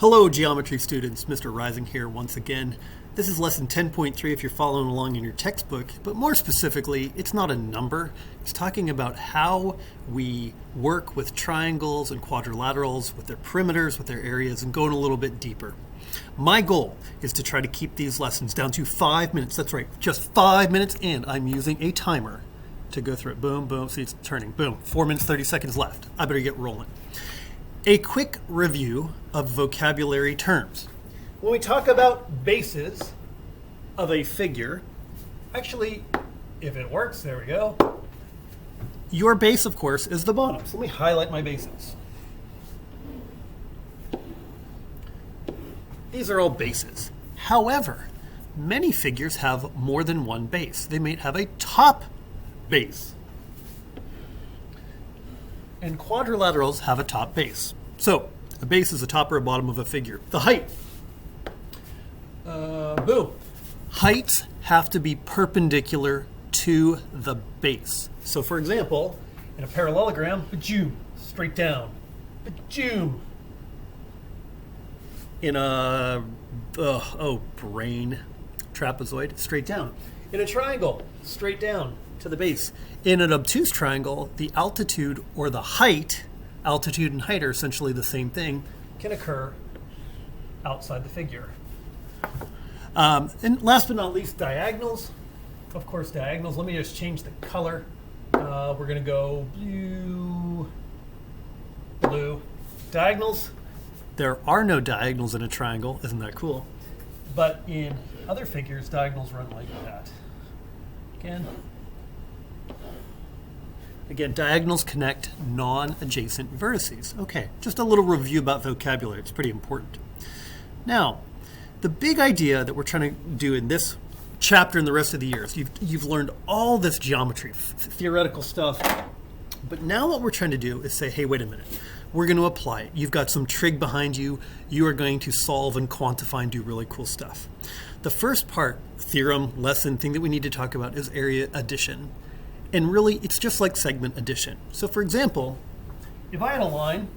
Hello geometry students, Mr. Rising here once again. This is lesson 10.3 if you're following along in your textbook, but more specifically, it's not a number. It's talking about how we work with triangles and quadrilaterals, with their perimeters, with their areas, and going a little bit deeper. My goal is to try to keep these lessons down to 5 minutes. That's right, just 5 minutes, and I'm using a timer to go through it. Boom, boom, see it's turning. Boom, 4 minutes, 30 seconds left. I better get rolling. A quick review of vocabulary terms. When we talk about bases of a figure, actually, if it works, there we go. Your base, of course, is the bottom. So let me highlight my bases. These are all bases. However, many figures have more than one base. They may have a top base. And quadrilaterals have a top base. So a base is the top or bottom of a figure. The height. Boom. Heights have to be perpendicular to the base. So for example, in a parallelogram, bajoom, straight down. Bajoom. In a, brain, trapezoid, straight down. In a triangle, straight down to the base. In an obtuse triangle, the altitude or the height, altitude and height are essentially the same thing, can occur outside the figure. And last but not least, diagonals. Of course, diagonals. Let me just change the color. We're going to go blue. Diagonals. There are no diagonals in a triangle. Isn't that cool? But in other figures, diagonals run like that. Again, diagonals connect non-adjacent vertices. Okay, just a little review about vocabulary. It's pretty important. Now, the big idea that we're trying to do in this chapter and the rest of the year is you've learned all this geometry, theoretical stuff, but now what we're trying to do is say, hey, wait a minute. We're going to apply it. You've got some trig behind you. You are going to solve and quantify and do really cool stuff. The first part, theorem, lesson, thing that we need to talk about is area addition. And really, it's just like segment addition. So for example, if I had a line,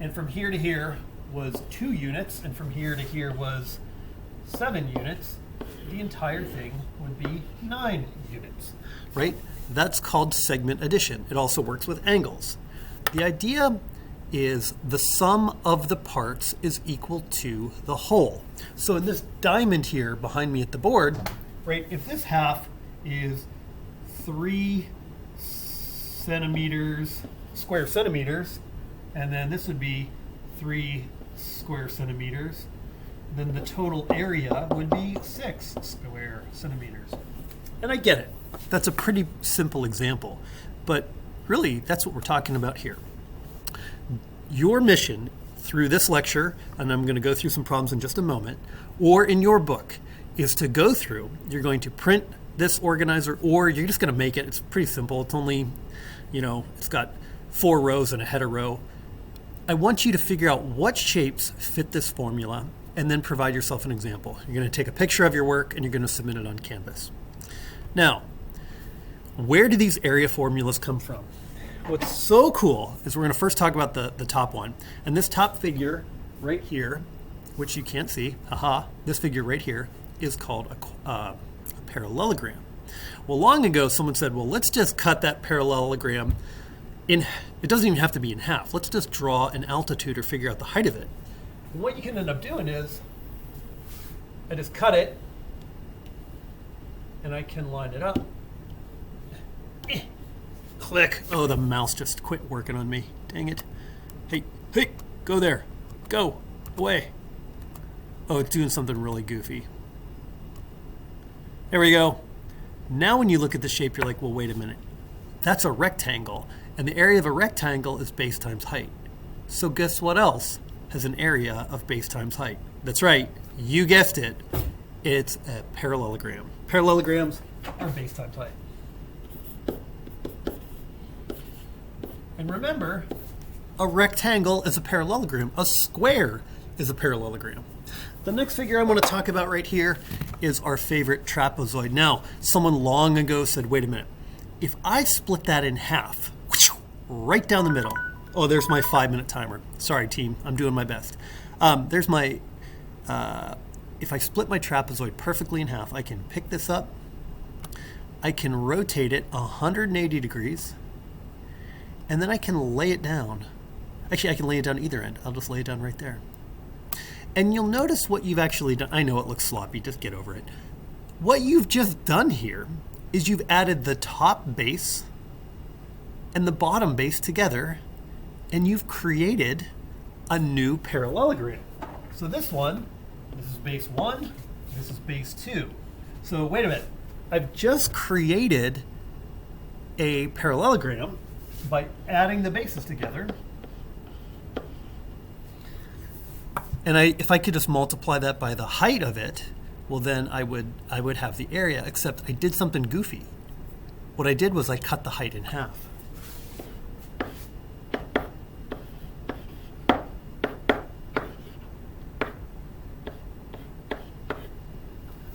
and from here to here was 2 units, and from here to here was 7 units, the entire thing would be 9 units, right? That's called segment addition. It also works with angles. The idea is the sum of the parts is equal to the whole. So in this diamond here behind me at the board, right, if this half is 3 square centimeters, and then this would be 3 square centimeters, then the total area would be 6 square centimeters. And I get it. That's a pretty simple example, but really that's what we're talking about here. Your mission through this lecture, and I'm going to go through some problems in just a moment, or in your book, is to go through, you're going to print this organizer, or you're just going to make it. It's pretty simple. It's only, it's got 4 rows and a header row. I want you to figure out what shapes fit this formula and then provide yourself an example. You're going to take a picture of your work and you're going to submit it on Canvas. Now, where do these area formulas come from? What's so cool is we're going to first talk about the top one. And this top figure right here, which you can't see, this figure right here is called a parallelogram. Well, long ago, someone said, well, let's just cut that parallelogram in, it doesn't even have to be in half. Let's just draw an altitude or figure out the height of it. And what you can end up doing is, I just cut it, and I can line it up. Click. Oh, the mouse just quit working on me. Dang it. Hey, go there. Go, away. Oh, it's doing something really goofy. There we go. Now when you look at the shape, you're like, well, wait a minute. That's a rectangle, and the area of a rectangle is base times height. So guess what else has an area of base times height? That's right, you guessed it. It's a parallelogram. Parallelograms are base times height. And remember, a rectangle is a parallelogram. A square is a parallelogram. The next figure I want to talk about right here is our favorite trapezoid. Now, someone long ago said, wait a minute, if I split that in half, right down the middle, oh, there's my 5-minute timer. Sorry, team, I'm doing my best. There's my, if I split my trapezoid perfectly in half, I can pick this up, I can rotate it 180 degrees, and then I can lay it down. Actually, I can lay it down either end. I'll just lay it down right there. And you'll notice what you've actually done. I know it looks sloppy, just get over it. What you've just done here is you've added the top base and the bottom base together, and you've created a new parallelogram. So this is base 1, this is base 2. So wait a minute, I've just created a parallelogram by adding the bases together. And if I could just multiply that by the height of it, well then I would have the area, except I did something goofy. What I did was I cut the height in half.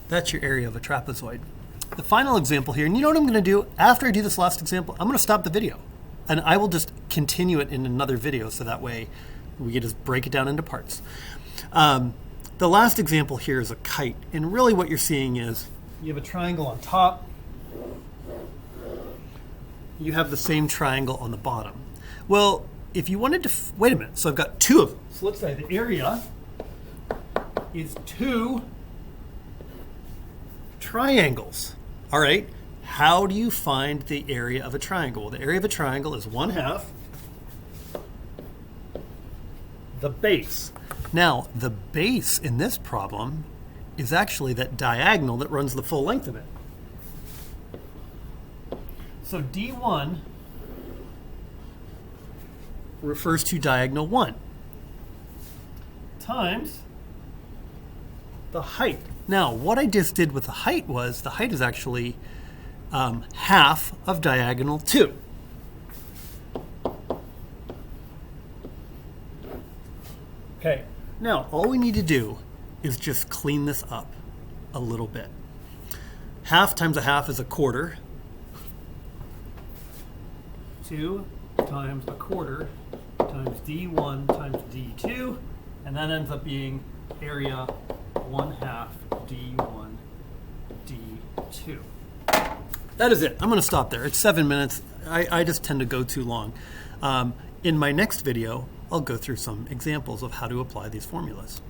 That's your area of a trapezoid. The final example here, and you know what I'm going to do? After I do this last example, I'm going to stop the video. And I will just continue it in another video, so that way we can just break it down into parts. The last example here is a kite. And really what you're seeing is you have a triangle on top. You have the same triangle on the bottom. Well, if you wanted to, wait a minute, so I've got two of them. So let's say the area is 2 triangles. All right, how do you find the area of a triangle? Well, the area of a triangle is 1/2 the base. Now, the base in this problem is actually that diagonal that runs the full length of it. So D1 refers to diagonal 1 times the height. Now, what I just did with the height was, the height is actually half of diagonal 2. Okay, now all we need to do is just clean this up a little bit. Half times a half is a quarter. 2 times a quarter times D1 times D2, and that ends up being area 1/2 D1 D2. That is it. I'm going to stop there. It's 7 minutes. I just tend to go too long. In my next video, I'll go through some examples of how to apply these formulas.